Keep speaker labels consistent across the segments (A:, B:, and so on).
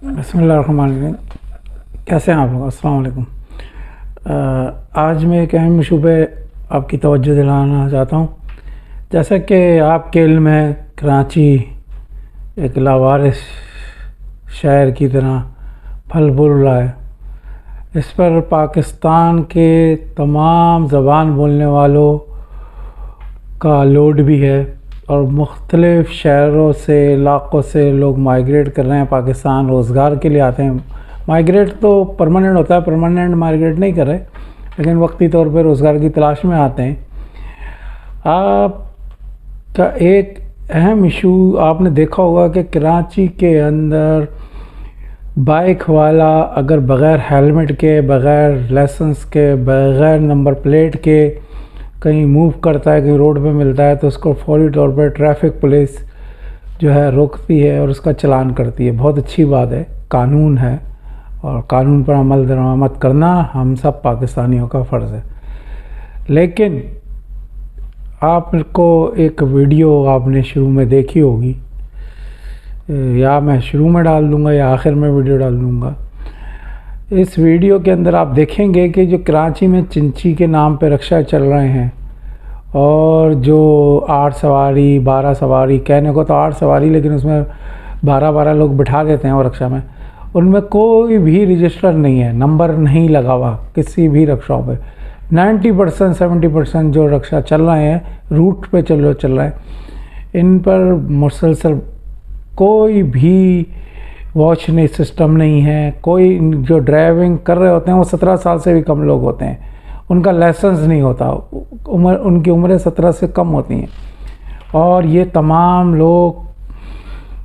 A: بسم اللہ الرحمن الرحیم۔ کیسے ہیں آپ لوگ؟ السلام علیکم۔ آج میں ایک اہم ایشو پہ آپ کی توجہ دلانا چاہتا ہوں۔ جیسا کہ آپ کے علم ہے، کراچی ایک لاوارث شہر کی طرح پھل پھول رہا ہے۔ اس پر پاکستان کے تمام زبان بولنے والوں کا لوڈ بھی ہے اور مختلف شہروں سے علاقوں سے لوگ مائیگریٹ کر رہے ہیں پاکستان، روزگار کے لیے آتے ہیں۔ مائیگریٹ تو پرماننٹ ہوتا ہے، پرماننٹ مائیگریٹ نہیں کر رہے، لیکن وقتی طور پہ روزگار کی تلاش میں آتے ہیں۔ آپ کا ایک اہم ایشو آپ نے دیکھا ہوگا کہ کراچی کے اندر بائک والا اگر بغیر ہیلمٹ کے، بغیر لائسنس کے، بغیر نمبر پلیٹ کے کہیں موو کرتا ہے، کہیں روڈ پہ ملتا ہے، تو اس کو فوری طور پہ ٹریفک پولیس جو ہے روکتی ہے اور اس کا چلان کرتی ہے۔ بہت اچھی بات ہے، قانون ہے اور قانون پر عمل درآمد کرنا ہم سب پاکستانیوں کا فرض ہے۔ لیکن آپ کو ایک ویڈیو آپ نے شروع میں دیکھی ہوگی، یا میں شروع میں ڈال دوں گا یا آخر میں ویڈیو ڈال دوں گا۔ اس ویڈیو کے اندر آپ دیکھیں گے کہ جو کراچی میں چنچی کے نام پہ رکشہ چل رہے ہیں، اور جو 8 سواری 12 سواری، کہنے کو تو 8 سواری لیکن اس میں 12 لوگ بٹھا دیتے ہیں وہ رکشہ میں، ان میں کوئی بھی رجسٹر نہیں ہے، نمبر نہیں لگا ہوا کسی بھی رکشوں پہ۔ 90% 70% جو رکشہ چل رہے ہیں روٹ پہ چل رہے ہیں، ان پر مسلسل کوئی بھی واچ نہیں، سسٹم نہیں ہے۔ کوئی جو ڈرائیونگ کر رہے ہوتے ہیں وہ 17 سال سے بھی کم لوگ ہوتے ہیں، ان کا لائسنس نہیں ہوتا، ان کی عمریں 17 سے کم ہوتی ہیں، اور یہ تمام لوگ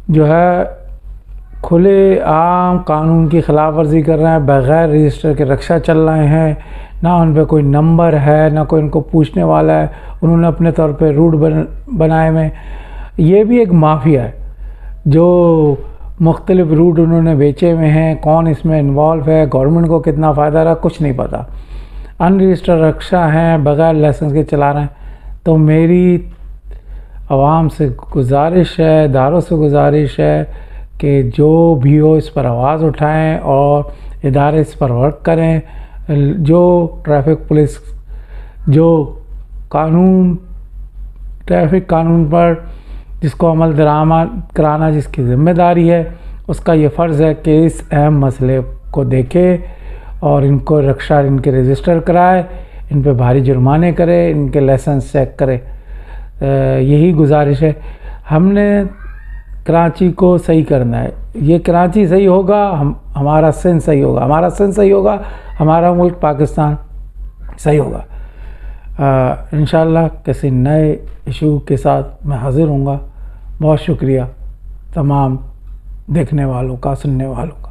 A: جو ہے کھلے عام قانون کی خلاف ورزی کر رہے ہیں، بغیر رجسٹر کے رکشہ چل رہے ہیں، نہ ان پہ کوئی نمبر ہے، نہ کوئی ان کو پوچھنے والا ہے، انہوں نے اپنے طور پہ روٹ بنائے ہوئے۔ یہ بھی ایک مافیا ہے، جو مختلف روٹ انہوں نے بیچے ہوئے ہیں۔ کون اس میں انوالو ہے، گورنمنٹ کو کتنا فائدہ رہا، کچھ نہیں پتہ۔ ان رجسٹرڈ رکشہ ہیں، بغیر لائسنس کے چلا رہے ہیں۔ تو میری عوام سے گزارش ہے، اداروں سے گزارش ہے کہ جو بھی ہو اس پر آواز اٹھائیں اور ادارے اس پر ورک کریں۔ جو ٹریفک پولیس جو ٹریفک قانون پر جس کو عمل درآمد کرانا جس کی ذمہ داری ہے، اس کا یہ فرض ہے کہ اس اہم مسئلے کو دیکھے اور ان کو رکشہ ان کے رجسٹر کرائے، ان پہ بھاری جرمانے کرے، ان کے لائسنس چیک کرے۔ یہی گزارش ہے۔ ہم نے کراچی کو صحیح کرنا ہے۔ یہ کراچی صحیح ہوگا، ہمارا سندھ صحیح ہوگا، ہمارا سندھ صحیح ہوگا، ہمارا ملک پاکستان صحیح ہوگا۔ انشاءاللہ کسی نئے ایشو کے ساتھ میں حاضر ہوں گا۔ بہت شکریہ تمام دیکھنے والوں کا، سننے والوں کا۔